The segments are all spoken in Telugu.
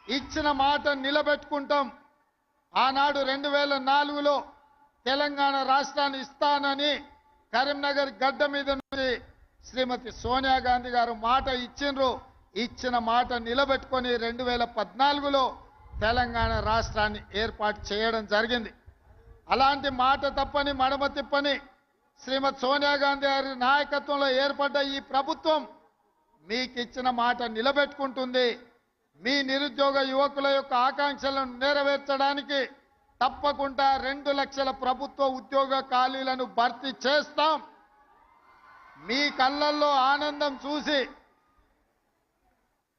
ఇచ్చిన మాట నిలబెట్టుకుంటాం. ఆనాడు 2004లో తెలంగాణ రాష్ట్రాన్ని ఇస్తానని కరీంనగర్ గడ్డ మీద నుంచి శ్రీమతి సోనియా గాంధీ గారు మాట ఇచ్చిండ్రు. ఇచ్చిన మాట నిలబెట్టుకొని 2014లో తెలంగాణ రాష్ట్రాన్ని ఏర్పాటు చేయడం జరిగింది. అలాంటి మాట తప్పని మడమ తిప్పని శ్రీమతి సోనియా గాంధీ గారి నాయకత్వంలో ఏర్పడ్డ ఈ ప్రభుత్వం మీకు ఇచ్చిన మాట నిలబెట్టుకుంటుంది. మీ నిరుద్యోగ యువకుల యొక్క ఆకాంక్షలను నెరవేర్చడానికి తప్పకుండా 2 లక్షల ప్రభుత్వ ఉద్యోగ ఖాళీలను భర్తీ చేస్తాం. మీ కళ్ళల్లో ఆనందం చూసి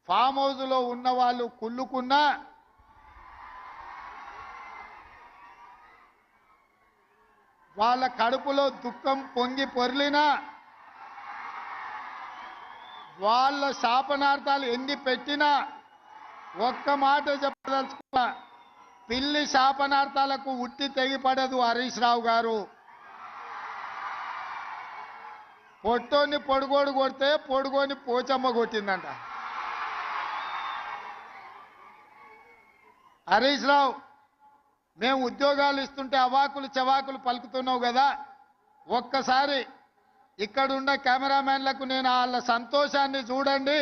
ఫామ్ హౌస్లో ఉన్న వాళ్ళు కుళ్ళుకున్నా, వాళ్ళ కడుపులో దుఃఖం పొంగి పొర్లినా, వాళ్ళ శాపనార్థాలు ఎన్ని పెట్టినా ఒక్క మాట చెప్పదలుచుకున్నా, పిల్లి శాపనార్థాలకు ఉట్టి తెగిపడదు హరీష్ రావు గారు. పొట్టోని పొడుగోడు కొడితే పొడుగోని పోచమ్మ కొట్టిందంట. హరీష్ రావు, మేము ఉద్యోగాలు ఇస్తుంటే అవాకులు చవాకులు పలుకుతున్నావు కదా, ఒక్కసారి ఇక్కడున్న కెమెరామెన్లకు నేను వాళ్ళ సంతోషాన్ని చూడండి,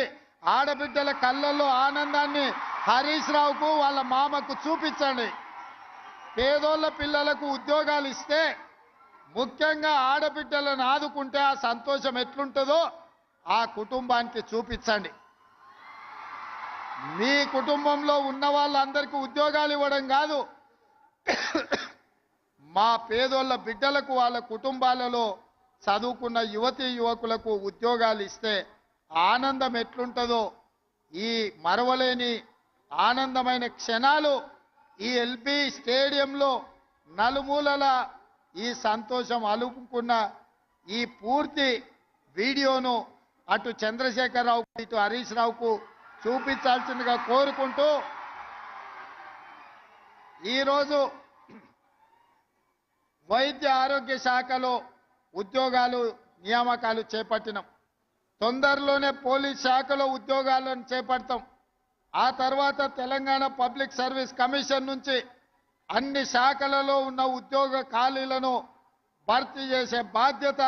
ఆడబిడ్డల కళ్ళల్లో ఆనందాన్ని హరీష్ రావుకు వాళ్ళ మామకు చూపించండి. పేదోళ్ళ పిల్లలకు ఉద్యోగాలు ఇస్తే, ముఖ్యంగా ఆడబిడ్డలను ఆదుకుంటే ఆ సంతోషం ఎట్లుంటుందో ఆ కుటుంబానికి చూపించండి. మీ కుటుంబంలో ఉన్న వాళ్ళందరికీ ఉద్యోగాలు ఇవ్వడం కాదు, మా పేదోళ్ళ బిడ్డలకు వాళ్ళ కుటుంబాలలో చదువుకున్న యువతీ యువకులకు ఉద్యోగాలు ఇస్తే ఆనందం ఎట్లుంటుందో, ఈ మరవలేని ఆనందమైన క్షణాలు ఈ ఎల్బీ స్టేడియంలో నలుమూలల ఈ సంతోషం అలుపుకున్న ఈ పూర్తి వీడియోను అటు చంద్రశేఖరరావు ఇటు హరీష్ రావుకు చూపించాల్సిందిగా కోరుకుంటూ, ఈరోజు వైద్య ఆరోగ్య శాఖలో ఉద్యోగాలు నియామకాలు చేపట్టినాం. తొందరలోనే పోలీస్ శాఖలో ఉద్యోగాలను చేపడతాం. ఆ తర్వాత తెలంగాణ పబ్లిక్ సర్వీస్ కమిషన్ నుంచి అన్ని శాఖలలో ఉన్న ఉద్యోగ ఖాళీలను భర్తీ చేసే బాధ్యత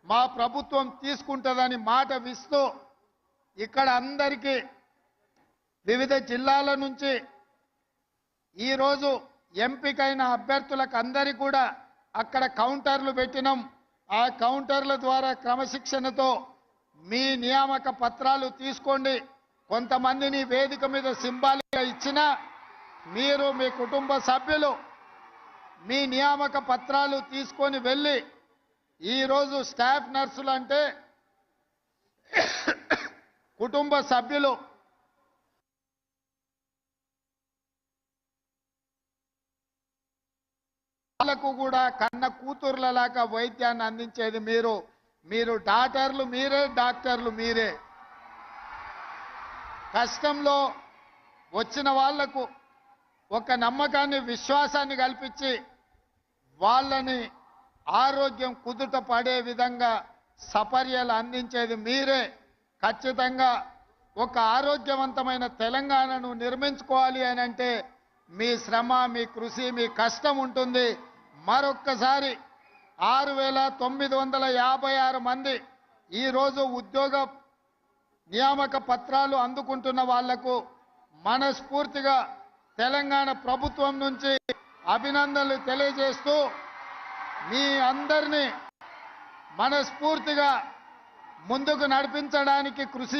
మా ప్రభుత్వం తీసుకుంటుందని మాట ఇస్తూ, ఇక్కడ అందరికీ వివిధ జిల్లాల నుంచి ఈరోజు ఎంపికైన అభ్యర్థులకు అందరికీ కూడా అక్కడ కౌంటర్లు పెట్టినాం. ఆ కౌంటర్ల ద్వారా క్రమశిక్షణతో మీ నియామక పత్రాలు తీసుకోండి. కొంతమందిని వేదిక మీద సింబాలిక్గా ఇచ్చినా మీరు మీ కుటుంబ సభ్యులు మీ నియామక పత్రాలు తీసుకొని వెళ్ళి, ఈరోజు స్టాఫ్ నర్సులు అంటే కుటుంబ సభ్యులు వాళ్ళకు కూడా కన్న కూతుర్లలాగా వైద్యాన్ని అందించేది మీరు. మీరు డాక్టర్లు మీరే, డాక్టర్లు మీరే. కష్టంలో వచ్చిన వాళ్లకు ఒక నమ్మకాన్ని విశ్వాసాన్ని కల్పించి వాళ్ళని ఆరోగ్యం కుదుట పడే విధంగా సపర్యలు అందించేది మీరే. ఖచ్చితంగా ఒక ఆరోగ్యవంతమైన తెలంగాణను నిర్మించుకోవాలి అని అంటే మీ శ్రమ, మీ కృషి, మీ కష్టం ఉంటుంది. మరొక్కసారి 6,956 మంది ఈరోజు ఉద్యోగ నియామక పత్రాలు అందుకుంటున్న వాళ్లకు మనస్ఫూర్తిగా తెలంగాణ ప్రభుత్వం నుంచి అభినందనలు తెలియజేస్తూ, మీ అందరినీ మనస్ఫూర్తిగా ముందుకు నడిపించడానికి కృషి